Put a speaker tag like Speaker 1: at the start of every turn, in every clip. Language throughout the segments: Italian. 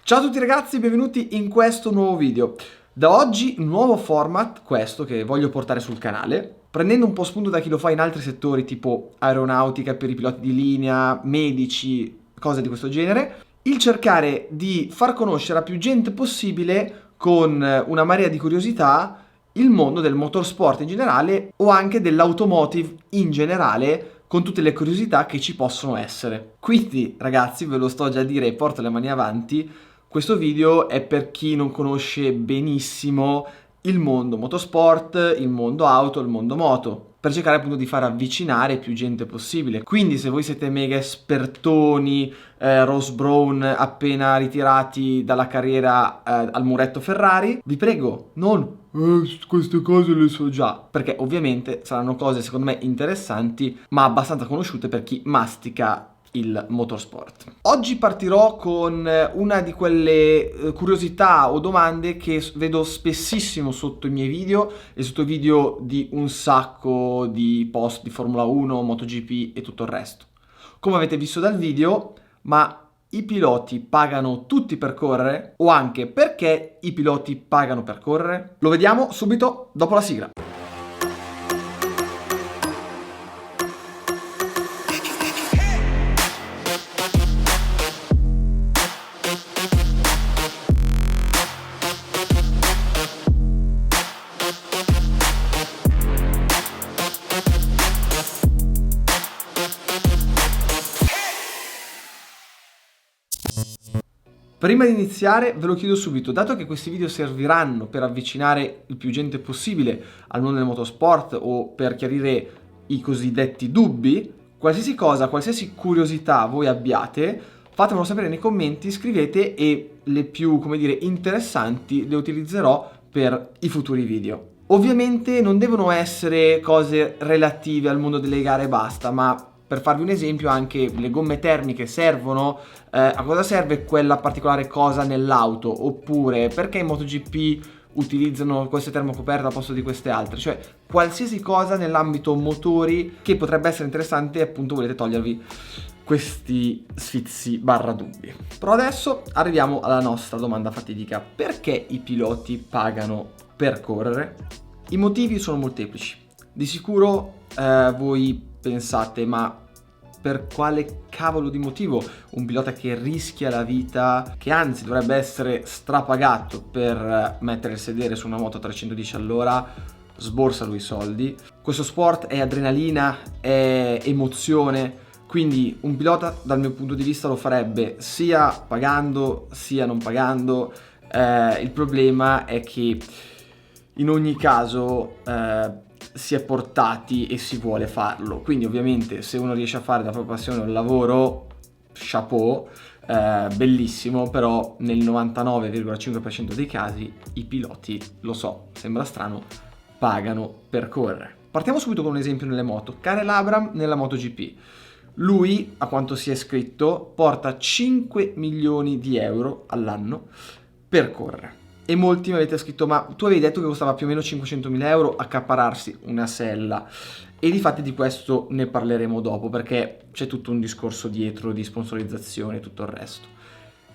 Speaker 1: Ciao a tutti ragazzi, benvenuti in questo nuovo video. Da oggi un nuovo format, questo che voglio portare sul canale, prendendo un po' spunto da chi lo fa in altri settori tipo aeronautica per i piloti di linea, medici, cose di questo genere, il cercare di far conoscere a più gente possibile con una marea di curiosità il mondo del motorsport in generale o anche dell'automotive in generale, con tutte le curiosità che ci possono essere. Quindi ragazzi, ve lo sto già a dire e porto le mani avanti, questo video è per chi non conosce benissimo il mondo motorsport, il mondo auto, il mondo moto, per cercare appunto di far avvicinare più gente possibile. Quindi se voi siete mega espertoni, Ross Brown appena ritirati dalla carriera al muretto Ferrari, vi prego, non queste cose le so già, perché ovviamente saranno cose secondo me interessanti ma abbastanza conosciute per chi mastica il motorsport. Oggi partirò con una di quelle curiosità o domande che vedo spessissimo sotto i miei video e sotto i video di un sacco di post di Formula 1, MotoGP e tutto il resto. Come avete visto dal video, ma i piloti pagano tutti per correre? O anche perché i piloti pagano per correre? Lo vediamo subito dopo la sigla. Prima di iniziare ve lo chiedo subito, dato che questi video serviranno per avvicinare il più gente possibile al mondo del motorsport o per chiarire i cosiddetti dubbi, qualsiasi cosa, qualsiasi curiosità voi abbiate, fatemelo sapere nei commenti, scrivete e le più, come dire, interessanti le utilizzerò per i futuri video. Ovviamente non devono essere cose relative al mondo delle gare e basta, ma per farvi un esempio anche le gomme termiche servono, a cosa serve quella particolare cosa nell'auto, oppure perché in MotoGP utilizzano queste termocoperte al posto di queste altre, cioè qualsiasi cosa nell'ambito motori che potrebbe essere interessante e appunto volete togliervi questi sfizi barra dubbi. Però adesso arriviamo alla nostra domanda fatidica: perché i piloti pagano per correre? I motivi sono molteplici. Di sicuro voi pensate, ma per quale cavolo di motivo un pilota che rischia la vita, che anzi dovrebbe essere strapagato per mettere il sedere su una moto a 310 all'ora, sborsa lui i soldi? Questo sport è adrenalina, è emozione, quindi un pilota dal mio punto di vista lo farebbe sia pagando sia non pagando. Il problema è che in ogni caso si è portati e si vuole farlo, quindi ovviamente se uno riesce a fare da propria passione un lavoro, chapeau, bellissimo, però nel 99,5% dei casi i piloti, lo so, sembra strano, pagano per correre. Partiamo subito con un esempio nelle moto. Karel Abram nella MotoGP. Lui, a quanto si è scritto, porta 5 milioni di euro all'anno per correre. E molti mi avete scritto: ma tu avevi detto che costava più o meno 500.000 euro accaparrarsi una sella. E difatti di questo ne parleremo dopo, perché c'è tutto un discorso dietro di sponsorizzazione e tutto il resto.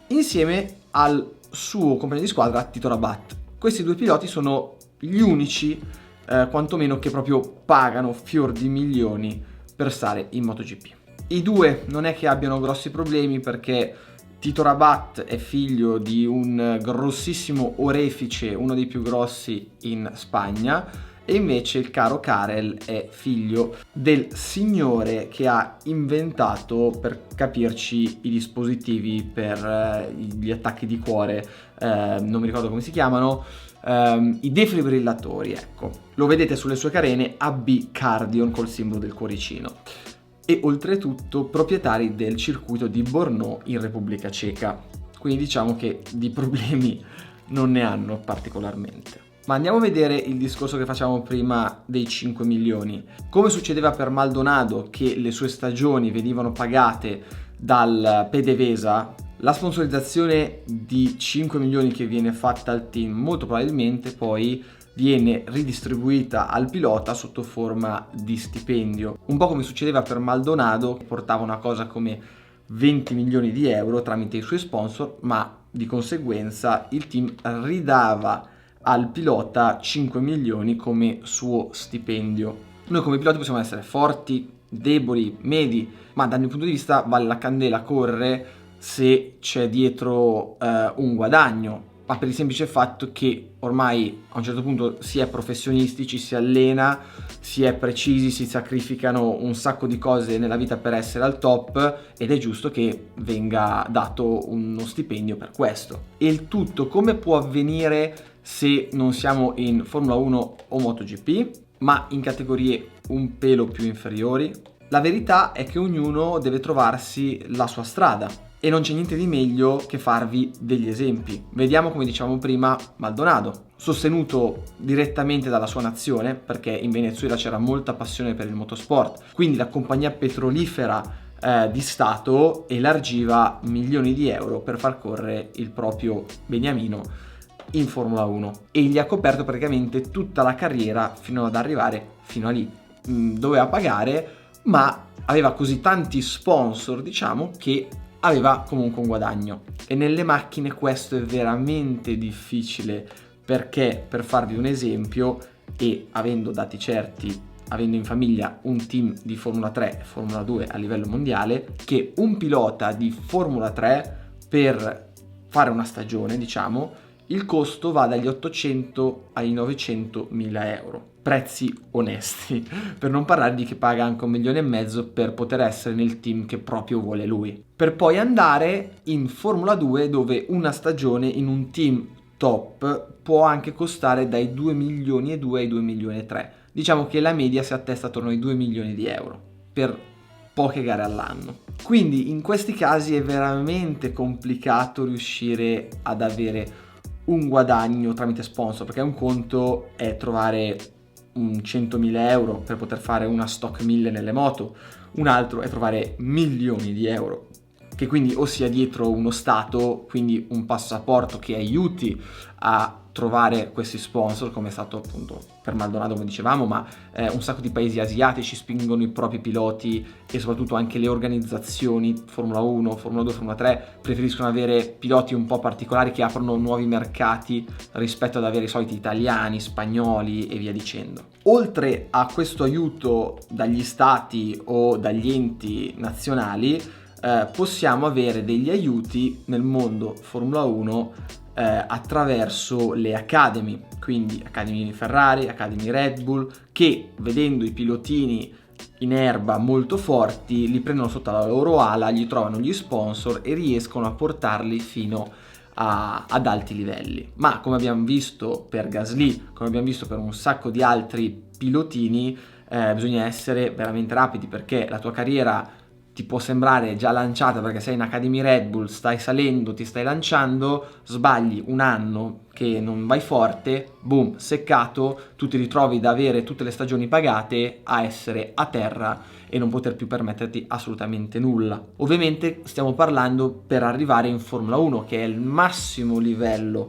Speaker 1: Insieme al suo compagno di squadra Tito Rabat. Questi due piloti sono gli unici, quantomeno, che proprio pagano fior di milioni per stare in MotoGP. I due non è che abbiano grossi problemi, perché Tito Rabat è figlio di un grossissimo orefice, uno dei più grossi in Spagna, e invece il caro Karel è figlio del signore che ha inventato, per capirci, i dispositivi per gli attacchi di cuore, non mi ricordo come si chiamano, i defibrillatori, ecco. Lo vedete sulle sue carene AB Cardion col simbolo del cuoricino. E oltretutto proprietari del circuito di Brno in Repubblica Ceca, quindi diciamo che di problemi non ne hanno particolarmente. Ma andiamo a vedere il discorso che facciamo prima dei 5 milioni. Come succedeva per Maldonado, che le sue stagioni venivano pagate dal PDVSA, la sponsorizzazione di 5 milioni che viene fatta al team molto probabilmente poi viene ridistribuita al pilota sotto forma di stipendio, un po' come succedeva per Maldonado, che portava una cosa come 20 milioni di euro tramite i suoi sponsor, ma di conseguenza il team ridava al pilota 5 milioni come suo stipendio. Noi come piloti possiamo essere forti, deboli, medi, ma dal mio punto di vista vale la candela correre se c'è dietro un guadagno, ma per il semplice fatto che ormai a un certo punto si è professionisti, ci si allena, si è precisi, si sacrificano un sacco di cose nella vita per essere al top ed è giusto che venga dato uno stipendio per questo. E il tutto come può avvenire se non siamo in Formula 1 o MotoGP, ma in categorie un pelo più inferiori? La verità è che ognuno deve trovarsi la sua strada e non c'è niente di meglio che farvi degli esempi. Vediamo, come dicevamo prima, Maldonado, sostenuto direttamente dalla sua nazione, perché in Venezuela c'era molta passione per il motorsport, quindi la compagnia petrolifera di Stato elargiva milioni di euro per far correre il proprio beniamino in Formula 1 e gli ha coperto praticamente tutta la carriera fino ad arrivare fino a lì. Doveva pagare, ma aveva così tanti sponsor, diciamo, che aveva comunque un guadagno. E nelle macchine questo è veramente difficile, perché, per farvi un esempio, e avendo dati certi, avendo in famiglia un team di Formula 3 e Formula 2 a livello mondiale, che un pilota di Formula 3 per fare una stagione, diciamo, il costo va dagli 800 ai 900 mila euro. Prezzi onesti, per non parlare di chi paga anche 1,5 milioni per poter essere nel team che proprio vuole lui. Per poi andare in Formula 2, dove una stagione in un team top può anche costare dai 2 milioni e 2 ai 2 milioni e 3. Diciamo che la media si attesta attorno ai 2 milioni di euro per poche gare all'anno. Quindi in questi casi è veramente complicato riuscire ad avere un guadagno tramite sponsor, perché un conto è trovare un 100.000 euro per poter fare una stock 1000 nelle moto, un altro è trovare milioni di euro, che quindi o sia dietro uno stato, quindi un passaporto che aiuti a trovare questi sponsor, come è stato appunto per Maldonado, come dicevamo, ma un sacco di paesi asiatici spingono i propri piloti e soprattutto anche le organizzazioni Formula 1, Formula 2, Formula 3 preferiscono avere piloti un po' particolari che aprono nuovi mercati rispetto ad avere i soliti italiani, spagnoli e via dicendo. Oltre a questo aiuto dagli stati o dagli enti nazionali, possiamo avere degli aiuti nel mondo Formula 1 attraverso le Academy, quindi Academy Ferrari, Academy Red Bull, che vedendo i pilotini in erba molto forti li prendono sotto la loro ala, gli trovano gli sponsor e riescono a portarli fino ad alti livelli. Ma come abbiamo visto per Gasly, come abbiamo visto per un sacco di altri pilotini, bisogna essere veramente rapidi, perché la tua carriera ti può sembrare già lanciata perché sei in Academy Red Bull, stai salendo, ti stai lanciando, sbagli un anno che non vai forte, boom, seccato, tu ti ritrovi da avere tutte le stagioni pagate a essere a terra e non poter più permetterti assolutamente nulla. Ovviamente stiamo parlando per arrivare in Formula 1, che è il massimo livello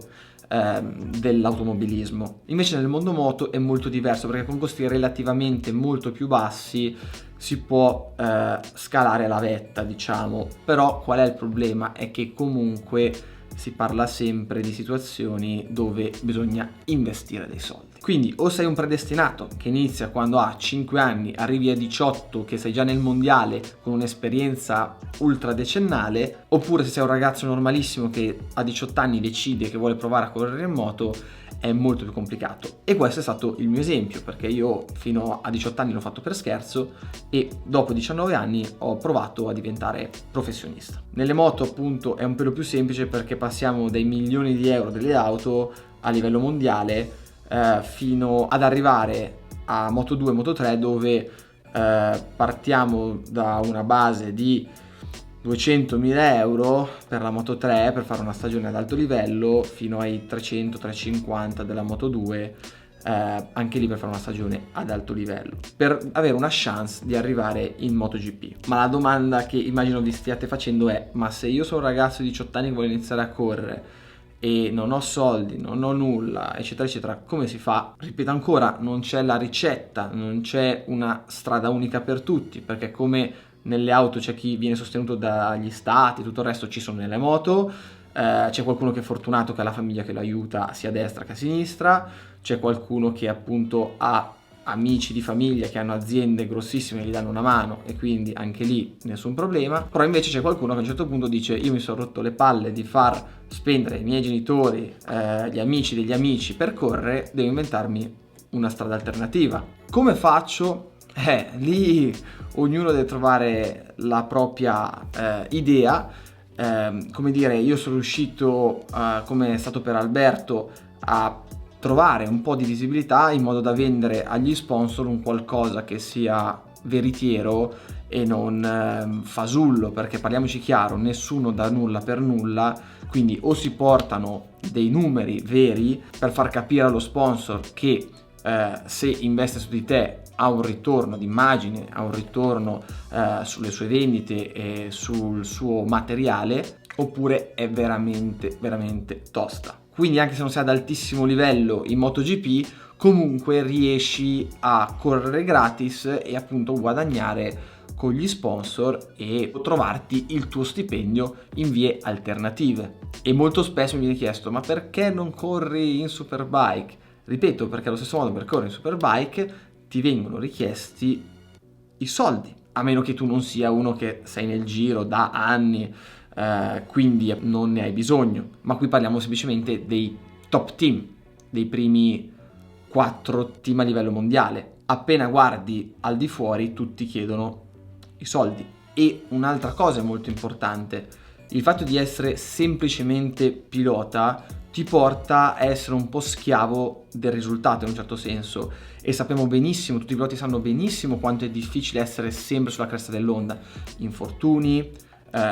Speaker 1: dell'automobilismo. Invece nel mondo moto è molto diverso, perché con costi relativamente molto più bassi si può scalare la vetta, diciamo. Però qual è il problema? È che comunque si parla sempre di situazioni dove bisogna investire dei soldi. Quindi o sei un predestinato che inizia quando ha 5 anni, arrivi a 18 che sei già nel mondiale con un'esperienza ultra decennale, oppure se sei un ragazzo normalissimo che a 18 anni decide che vuole provare a correre in moto, è molto più complicato. E questo è stato il mio esempio, perché io fino a 18 anni l'ho fatto per scherzo e dopo 19 anni ho provato a diventare professionista. Nelle moto appunto è un pelo più semplice, perché passiamo dai milioni di euro delle auto a livello mondiale fino ad arrivare a Moto 2 e Moto 3, dove partiamo da una base di 200.000 euro per la Moto 3 per fare una stagione ad alto livello, fino ai 300-350 della Moto 2, anche lì per fare una stagione ad alto livello, per avere una chance di arrivare in MotoGP. Ma la domanda che immagino vi stiate facendo è: ma se io sono un ragazzo di 18 anni che vuole iniziare a correre e non ho soldi, non ho nulla, eccetera eccetera, come si fa? Ripeto ancora, non c'è la ricetta, non c'è una strada unica per tutti, perché come nelle auto c'è chi viene sostenuto dagli stati, tutto il resto ci sono nelle moto, c'è qualcuno che è fortunato, che ha la famiglia che lo aiuta sia a destra che a sinistra, c'è qualcuno che appunto ha amici di famiglia che hanno aziende grossissime che gli danno una mano e quindi anche lì nessun problema. Però invece c'è qualcuno che a un certo punto dice: io mi sono rotto le palle di far spendere i miei genitori, gli amici degli amici per correre, devo inventarmi una strada alternativa. Come faccio? Lì ognuno deve trovare la propria idea. Come dire, io sono riuscito, come è stato per Alberto, a trovare un po' di visibilità in modo da vendere agli sponsor un qualcosa che sia veritiero e non fasullo, perché parliamoci chiaro, nessuno dà nulla per nulla, quindi o si portano dei numeri veri per far capire allo sponsor che se investe su di te ha un ritorno d'immagine, ha un ritorno sulle sue vendite e sul suo materiale, oppure è veramente veramente tosta. Quindi anche se non sei ad altissimo livello in MotoGP, comunque riesci a correre gratis e appunto guadagnare con gli sponsor e trovarti il tuo stipendio in vie alternative. E molto spesso mi viene chiesto: ma perché non corri in Superbike? Ripeto, perché allo stesso modo per correre in Superbike ti vengono richiesti i soldi, a meno che tu non sia uno che sei nel giro da anni, quindi non ne hai bisogno. Ma qui parliamo semplicemente dei top team, dei primi 4 team a livello mondiale. Appena guardi al di fuori, tutti chiedono i soldi. E un'altra cosa molto importante: il fatto di essere semplicemente pilota ti porta a essere un po' schiavo del risultato in un certo senso, e sappiamo benissimo, tutti i piloti sanno benissimo quanto è difficile essere sempre sulla cresta dell'onda. Infortuni,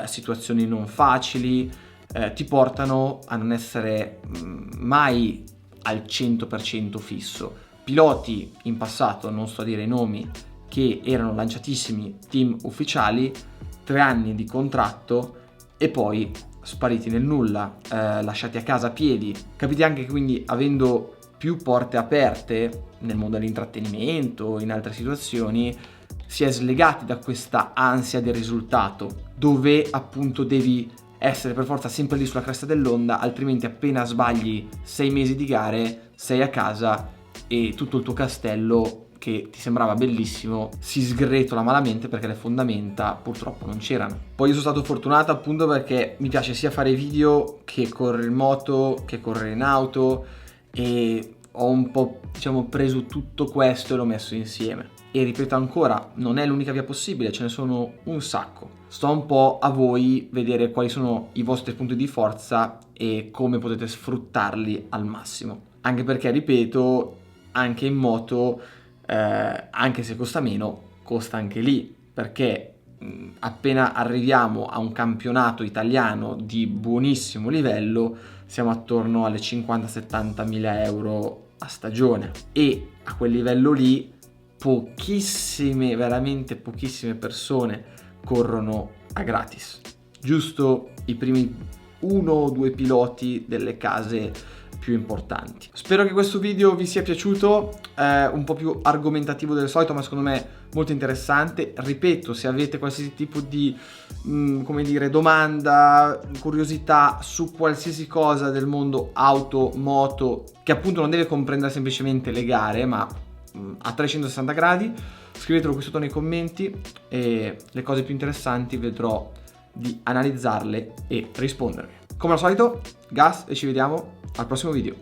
Speaker 1: situazioni non facili, ti portano a non essere mai al 100% fisso. Piloti in passato, non sto a dire i nomi, che erano lanciatissimi team ufficiali, 3 anni di contratto e poi spariti nel nulla, lasciati a casa a piedi. Capite anche che quindi, avendo più porte aperte nel mondo dell'intrattenimento, in altre situazioni, si è slegati da questa ansia del risultato, dove appunto devi essere per forza sempre lì sulla cresta dell'onda, altrimenti appena sbagli 6 mesi di gare sei a casa e tutto il tuo castello che ti sembrava bellissimo si sgretola malamente perché le fondamenta purtroppo non c'erano. Poi io sono stato fortunato appunto perché mi piace sia fare video che correre in moto, che correre in auto, e ho un po', diciamo, preso tutto questo e l'ho messo insieme. E ripeto ancora, non è l'unica via possibile, ce ne sono un sacco. Sto un po' a voi vedere quali sono i vostri punti di forza e come potete sfruttarli al massimo. Anche perché, ripeto, anche in moto, anche se costa meno, costa anche lì, perché appena arriviamo a un campionato italiano di buonissimo livello siamo attorno alle 50-70 mila euro a stagione, e a quel livello lì pochissime, veramente pochissime persone corrono a gratis, giusto i primi 1 o 2 piloti delle case più importanti. Spero che questo video vi sia piaciuto, un po' più argomentativo del solito, ma secondo me molto interessante. Ripeto, se avete qualsiasi tipo di come dire, domanda, curiosità su qualsiasi cosa del mondo auto, moto, che appunto non deve comprendere semplicemente le gare, ma a 360 gradi, scrivetelo qui sotto nei commenti e le cose più interessanti vedrò di analizzarle e rispondervi. Come al solito, gas, e ci vediamo al prossimo video.